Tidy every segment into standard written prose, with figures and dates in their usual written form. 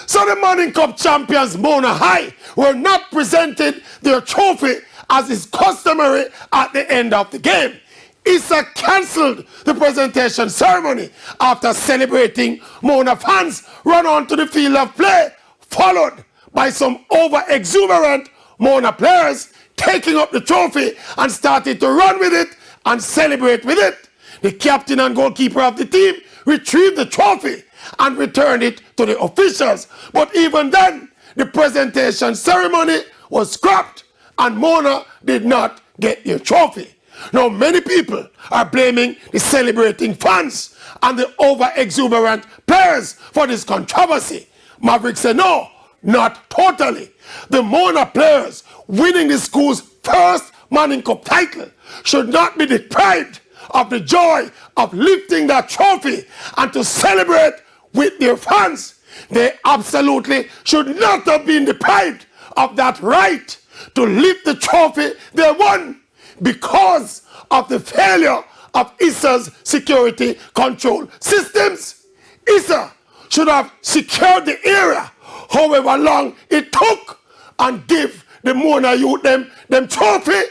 So the Manning Cup champions Mona High were not presented their trophy as is customary at the end of the game. ISSA cancelled the presentation ceremony after celebrating. Mona fans run onto the field of play, followed by some over-exuberant Mona players taking up the trophy and started to run with it and celebrate with it. The captain and goalkeeper of the team retrieved the trophy and returned it to the officials. But even then, the presentation ceremony was scrapped and Mona did not get their trophy. Now, many people are blaming the celebrating fans and the over-exuberant players for this controversy. Maverick said, no, not totally. The Mona players winning the school's first Manning Cup title should not be deprived of the joy of lifting that trophy and to celebrate with their fans. They absolutely should not have been deprived of that right to lift the trophy they won because of the failure of ISSA's security control systems. ISSA should have secured the area however long it took and give the Mona Yute Dem trophy,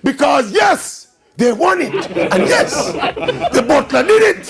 because yes, they won it, and yes, the butler did it.